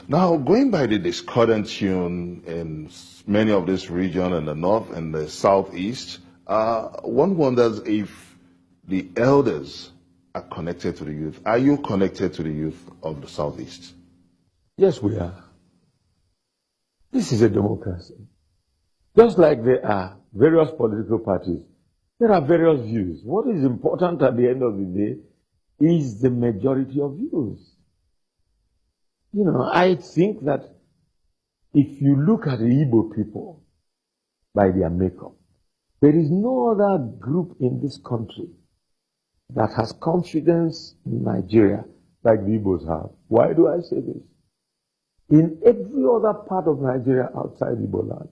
Now, going by the discordant tune in many of this region in the north and the southeast, one wonders if the elders are connected to the youth. Are you connected to the youth of the southeast? Yes, we are. This is a democracy. Just like there are various political parties, there are various views. What is important at the end of the day is the majority of views. You know, I think that if you look at the Igbo people by their makeup, there is no other group in this country that has confidence in Nigeria like the Igbos have. Why do I say this? In every other part of Nigeria outside Igbo land,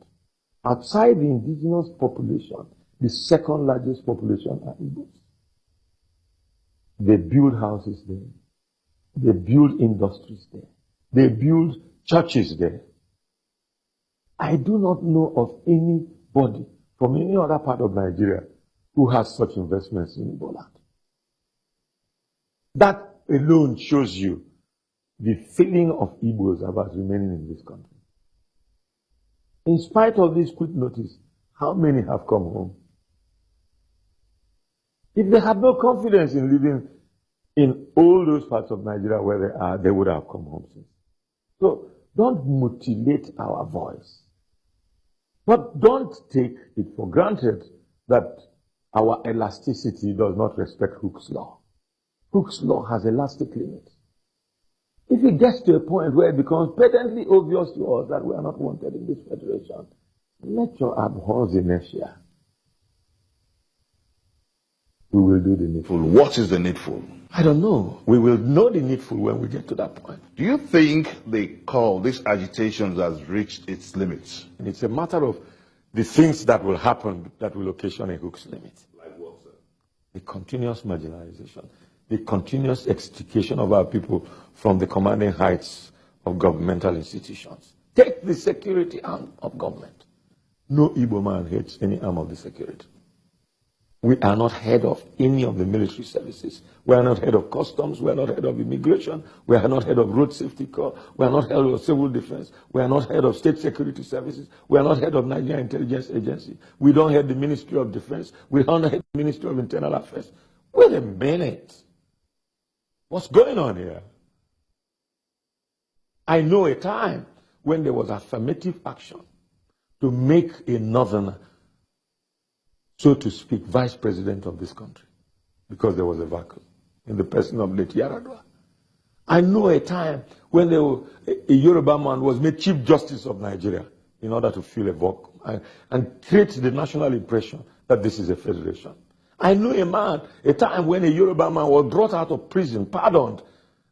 outside the indigenous population, the second largest population are Igbos. They build houses there. They build industries there. They build churches there. I do not know of anybody from any other part of Nigeria who has such investments in Igbo land. That alone shows you the feeling of Igbos about remaining in this country. In spite of this quick notice, how many have come home? If they had no confidence in living in all those parts of Nigeria where they are, they would have come home since. So don't mutilate our voice. But don't take it for granted that our elasticity does not respect Hooke's law. Hooke's law has elastic limits. If it gets to a point where it becomes patently obvious to us that we are not wanted in this federation, let your abhorrence inertia. We will do the needful. What is the needful? I don't know. We will know the needful when we get to that point. Do you think this agitation has reached its limits? And it's a matter of the things that will happen that will occasion a Hooke's limit. Like what, sir? The continuous marginalization, the continuous extrication of our people from the commanding heights of governmental institutions. Take the security arm of government. No Igbo man hates any arm of the security. We are not head of any of the military services. We are not head of customs. We are not head of immigration. We are not head of road safety corps. We are not head of civil defense. We are not head of state security services. We are not head of Nigeria Intelligence Agency. We don't head the Ministry of Defense. We don't head the Ministry of Internal Affairs. Wait a minute. What's going on here? I know a time when there was affirmative action to make a northerner, so to speak, vice president of this country, because there was a vacuum in the person of late Yaradua. I know a time when a Yoruba man was made Chief Justice of Nigeria in order to fill a vacuum and create the national impression that this is a federation. I know a time when a Yoruba man was brought out of prison, pardoned,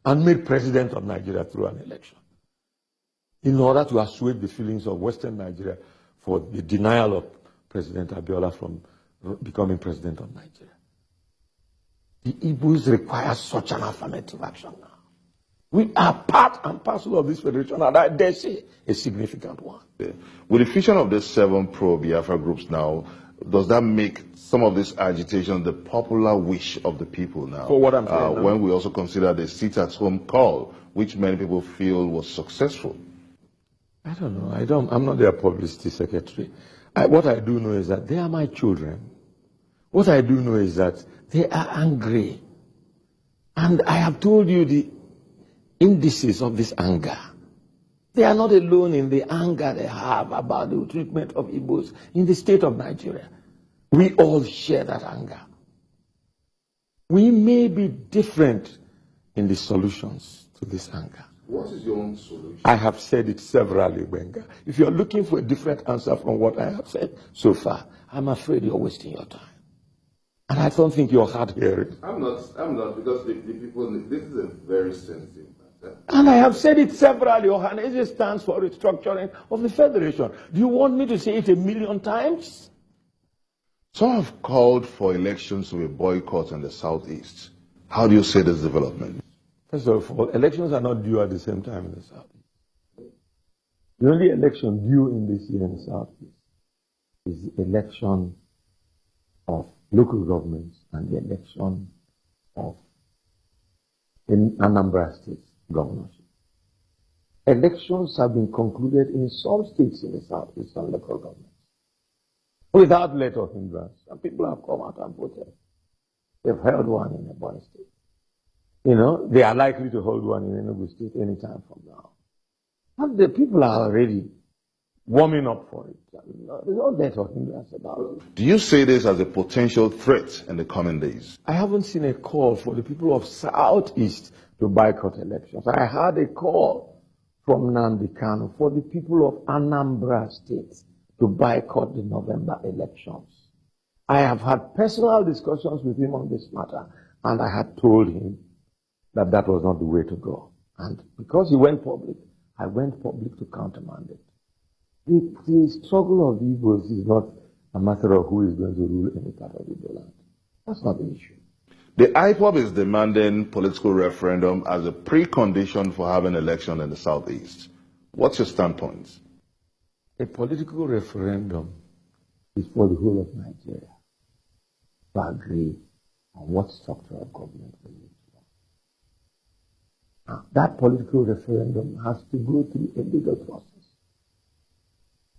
and made president of Nigeria through an election in order to assuage the feelings of Western Nigeria for the denial of President Abiola from becoming president of Nigeria. The Igbos require such an affirmative action now. We are part and parcel of this federation, and I dare say a significant one. With the fusion of the 7 pro-Biafra groups now, does that make some of this agitation the popular wish of the people now? For what I'm saying now? When we also consider the sit-at-home call, which many people feel was successful. I don't know. I'm not their publicity secretary. What I do know is that they are my children. What I do know is that they are angry. And I have told you the indices of this anger. They are not alone in the anger they have about the treatment of Igbos in the state of Nigeria. We all share that anger. We may be different in the solutions to this anger. What is your own solution? I have said it severally, Benga. If you're looking for a different answer from what I have said so far, I'm afraid you're wasting your time. And I don't think you're hard hearing. I'm not, because the people, this is a very sensitive matter. And I have said it severally. Ohaneze stands for restructuring of the federation. Do you want me to say it 1,000,000 times? Some have called for elections to be boycotted in the southeast. How do you see this development? First of all, elections are not due at the same time in the southeast. The only election due in this year in the southeast is the election of local governments and the election of Anambra State governorship. Elections have been concluded in some states in the southeastern local government without let or hindrance, and people have come out and voted. They've held one in Ebonyi State. You know, they are likely to hold one in Enugu State anytime from now. And the people are already warming up for it. There's no let or hindrance about it. Do you see this as a potential threat in the coming days? I haven't seen a call for the people of Southeast to boycott elections. I had a call from Nnamdi Kanu for the people of Anambra State to boycott the November elections. I have had personal discussions with him on this matter, and I had told him that that was not the way to go. And because he went public, I went public to countermand it. The struggle of the Igbos is not a matter of who is going to rule any part of Igbo land. That's not the issue. The IPOB is demanding political referendum as a precondition for having election in the Southeast. What's your standpoint? A political referendum is for the whole of Nigeria to agree on what structure of government we need. Now, that political referendum has to go through a legal process.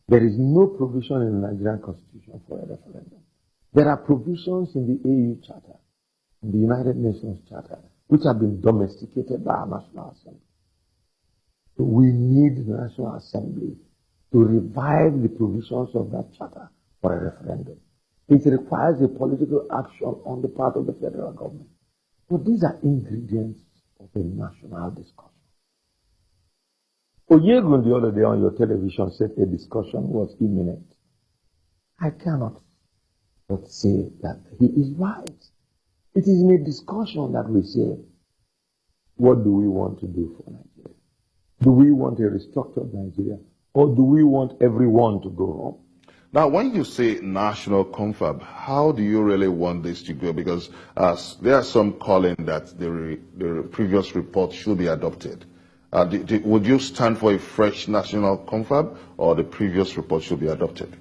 There is no provision in the Nigerian Constitution for a referendum. There are provisions in the AU Charter, in the United Nations Charter, which have been domesticated by our National Assembly. So we need the National Assembly to revive the provisions of that charter for a referendum. It requires a political action on the part of the federal government. But these are ingredients of a national discussion. Oyegun the other day on your television said a discussion was imminent. I cannot but say that he is right. It is in a discussion that we say, what do we want to do for Nigeria? Do we want a restructured Nigeria, or do we want everyone to go home? Now, when you say national confab, how do you really want this to go? Because there are some calling that the previous report should be adopted. Would you stand for a fresh national confab, or the previous report should be adopted?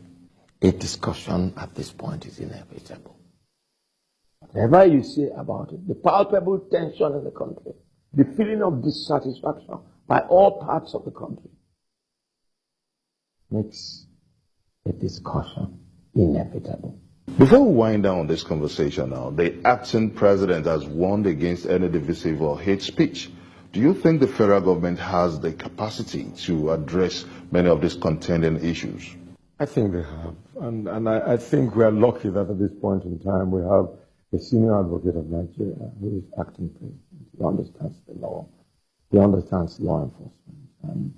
A discussion at this point is inevitable. Whatever you say about it, the palpable tension in the country, the feeling of dissatisfaction by all parts of the country, makes a discussion inevitable. Before we wind down this conversation now, the acting president has warned against any divisive or hate speech. Do you think the federal government has the capacity to address many of these contending issues? I think they have. And I think we are lucky that at this point in time we have a senior advocate of Nigeria who is acting president. He understands the law. He understands law enforcement. And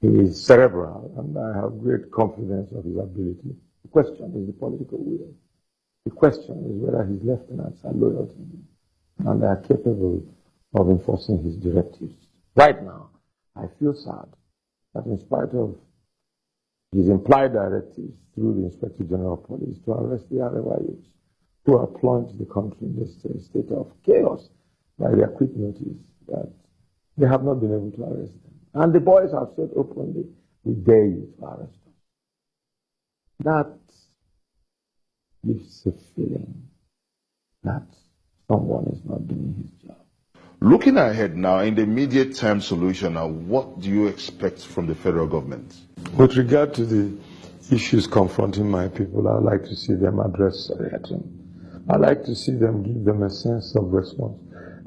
he is cerebral, and I have great confidence of his ability. The question is the political will. The question is whether his lieutenants are loyal to him and are capable of enforcing his directives. Right now, I feel sad that in spite of his implied directives through the Inspector General of Police to arrest the Arewa youths who have plunged the country in this state of chaos by their quick notice, that they have not been able to arrest them. And the boys have said openly, we dare you to arrest us. That gives a feeling that someone is not doing his job. Looking ahead now, in the immediate term solution, now, what do you expect from the federal government? With regard to the issues confronting my people, I'd like to see them address them. I'd like to see them give them a sense of response,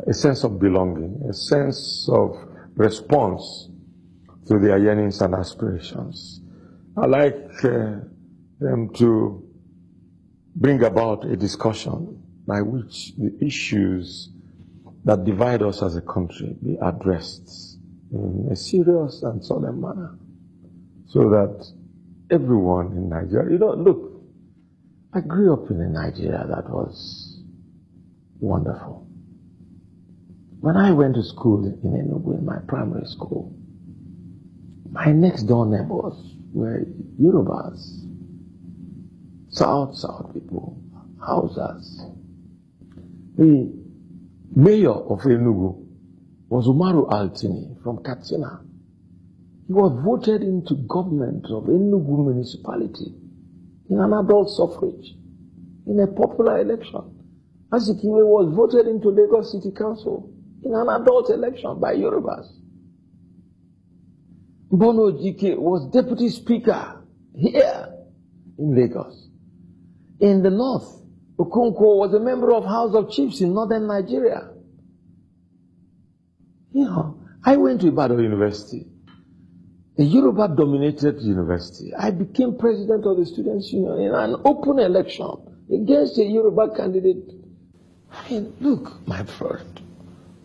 a sense of belonging, a sense of response to their yearnings and aspirations. I'd like them to bring about a discussion by which the issues that divide us as a country be addressed in a serious and solemn manner, so that everyone in Nigeria, look, I grew up in a Nigeria that was wonderful. When I went to school in Enugu, in my primary school, my next door neighbors were Yorubas, South people, Hausas. The mayor of Enugu was Umaru Altini from Katsina. He was voted into government of Enugu municipality in an adult suffrage in a popular election. Azikiwe was voted into Lagos City Council in an adult election by Yorubas. Bono Jike was deputy speaker here in Lagos. In the north, Okonkwo was a member of House of Chiefs in northern Nigeria. You know, I went to Ibadan University, a Yoruba-dominated university. I became president of the Students' Union in an open election against a Yoruba candidate. I mean, look, my friend,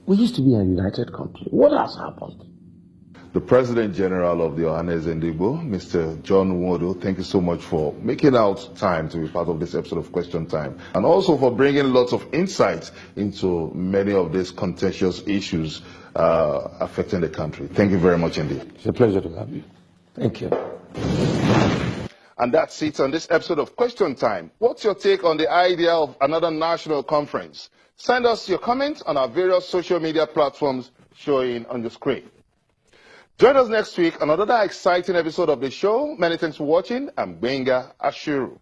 we used to be a united country. What has happened? The President General of the Ohaneze Ndigbo, Mr. John Nwodo, thank you so much for making out time to be part of this episode of Question Time, and also for bringing lots of insights into many of these contentious issues affecting the country. Thank you very much indeed. It's a pleasure to have you. Thank you. And that's it on this episode of Question Time. What's your take on the idea of another national conference? Send us your comments on our various social media platforms showing on the screen. Join us next week on another exciting episode of the show. Many thanks for watching. I'm Benga Ashiru.